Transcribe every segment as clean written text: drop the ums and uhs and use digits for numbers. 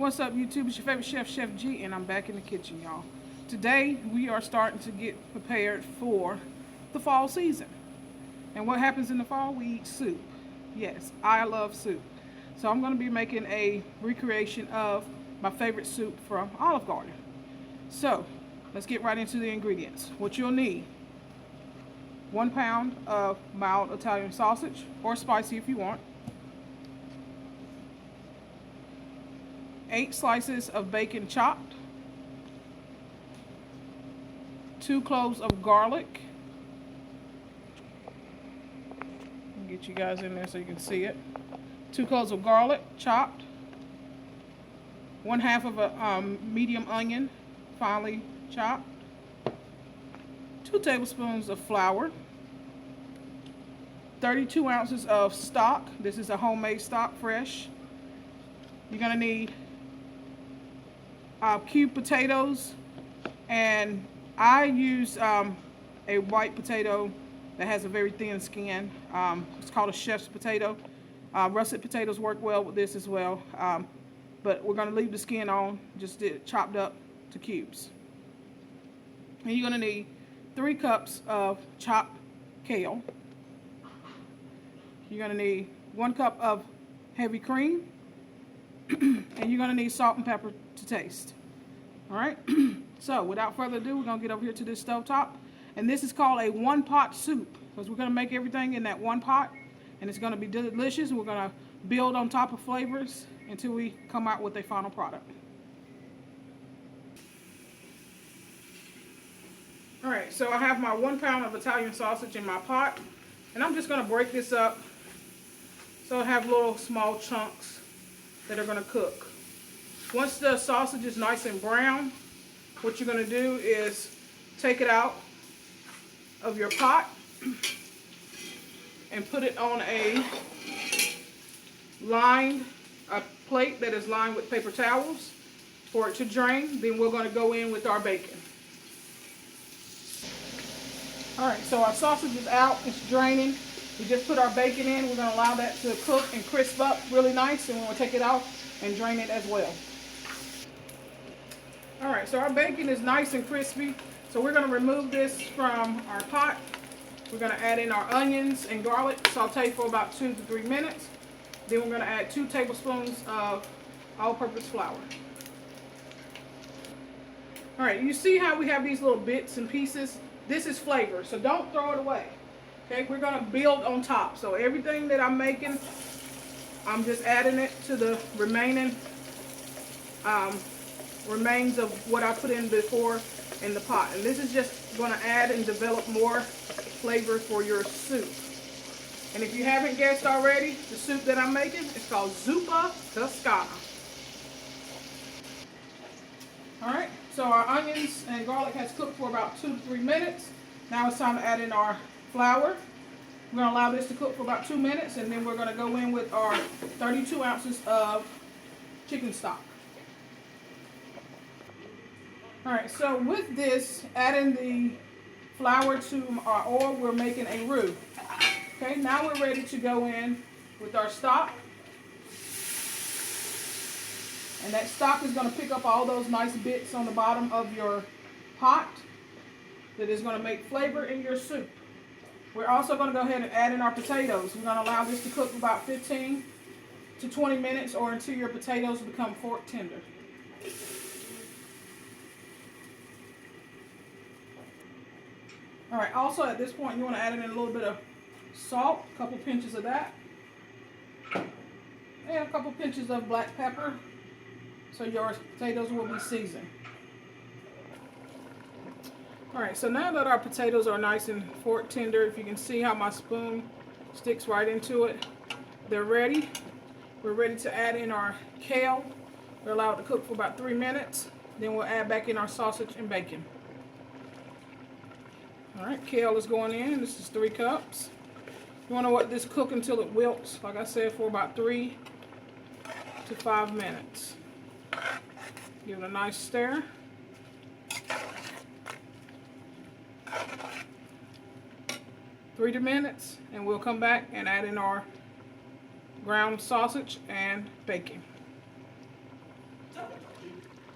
What's up, YouTube? It's your favorite chef, Chef G, and I'm back in the kitchen, y'all. Today, we are starting to get prepared for the fall season. And what happens in the fall? We eat soup. Yes, I love soup. So I'm going to be making a recreation of my favorite soup from Olive Garden. So, let's get right into the ingredients. What you'll need: 1 pound of mild Italian sausage, or spicy if you want. 8 slices of bacon chopped, 2 cloves of garlic. I'll get you guys in there so you can see it. 2 cloves of garlic chopped, 1/2 of a medium onion finely chopped, 2 tablespoons of flour, 32 ounces of stock. This is a homemade stock, fresh. You're gonna need cubed potatoes, and I use a white potato that has a very thin skin. It's called a chef's potato. Russet potatoes work well with this as well, but we're going to leave the skin on, just chopped up to cubes. And you're going to need 3 cups of chopped kale. You're going to need 1 cup of heavy cream, and you're going to need salt and pepper to taste. Alright, so without further ado, we're going to get over here to this stove top. And this is called a one-pot soup, because we're going to make everything in that one pot, and it's going to be delicious. We're going to build on top of flavors until we come out with a final product. Alright, so I have my 1 pound of Italian sausage in my pot, and I'm just going to break this up so I have little small chunks that are going to cook. Once the sausage is nice and brown, what you're going to do is take it out of your pot and put it on a plate that is lined with paper towels for it to drain. Then we're going to go in with our bacon. Alright, so our sausage is out, it's draining. We just put our bacon in. We're going to allow that to cook and crisp up really nice, and we'll take it out and drain it as well. Alright, so our bacon is nice and crispy, so we're going to remove this from our pot. We're going to add in our onions and garlic, saute for about 2 to 3 minutes. Then we're going to add 2 tablespoons of all-purpose flour. Alright, you see how we have these little bits and pieces? This is flavor, so don't throw it away. Okay, we're going to build on top. So everything that I'm making, I'm just adding it to the remains of what I put in before in the pot. And this is just going to add and develop more flavor for your soup. And if you haven't guessed already, the soup that I'm making is called Zuppa Tuscana. Alright, so our onions and garlic has cooked for about 2 to 3 minutes. Now it's time to add in our flour. We're going to allow this to cook for about 2 minutes, and then we're going to go in with our 32 ounces of chicken stock. Alright, so with this, adding the flour to our oil, we're making a roux. Okay, now we're ready to go in with our stock. And that stock is going to pick up all those nice bits on the bottom of your pot that is going to make flavor in your soup. We're also going to go ahead and add in our potatoes. We're going to allow this to cook for about 15 to 20 minutes, or until your potatoes become fork tender. Alright, also at this point you want to add in a little bit of salt, a couple pinches of that, and a couple pinches of black pepper, so your potatoes will be seasoned. Alright, so now that our potatoes are nice and fork tender, if you can see how my spoon sticks right into it, they're ready. We're ready to add in our kale. We'll allow it to cook for about 3 minutes. Then we'll add back in our sausage and bacon. Alright, kale is going in. This is 3 cups. You want to let this cook until it wilts, like I said, for about 3 to 5 minutes. Give it a nice stir. Three minutes, and we'll come back and add in our ground sausage and bacon.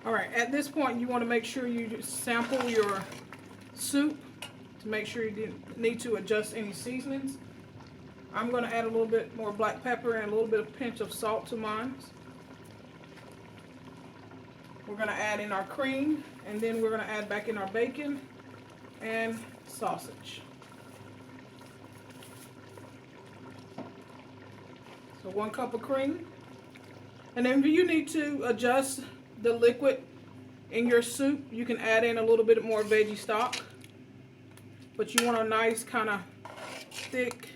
All right, at this point, you want to make sure you sample your soup to make sure you didn't need to adjust any seasonings. I'm going to add a little bit more black pepper and a little bit of pinch of salt to mine. We're going to add in our cream, and then we're going to add back in our bacon and sausage. So 1 cup of cream. And then if you need to adjust the liquid in your soup, you can add in a little bit more veggie stock. But you want a nice kind of thick,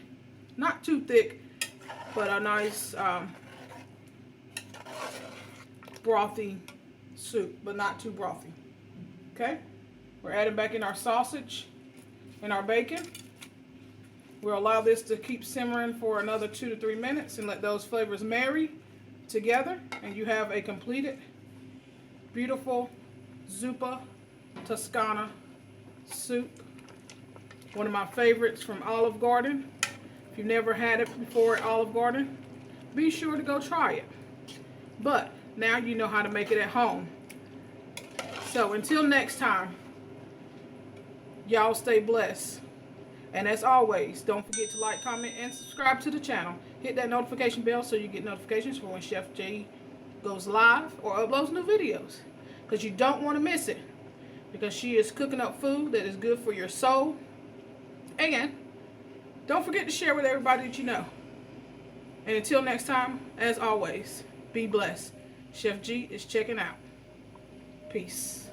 not too thick, but a nice brothy soup, but not too brothy. Okay? We're adding back in our sausage and our bacon. We'll allow this to keep simmering for another 2 to 3 minutes and let those flavors marry together, and you have a completed, beautiful Zuppa Tuscana soup. One of my favorites from Olive Garden. If you've never had it before at Olive Garden, be sure to go try it. But now you know how to make it at home. So until next time, y'all stay blessed. And as always, don't forget to like, comment, and subscribe to the channel. Hit that notification bell so you get notifications for when Chef J goes live or uploads new videos. Because you don't want to miss it. Because she is cooking up food that is good for your soul. And don't forget to share with everybody that you know. And until next time, as always, be blessed. Chef G is checking out. Peace.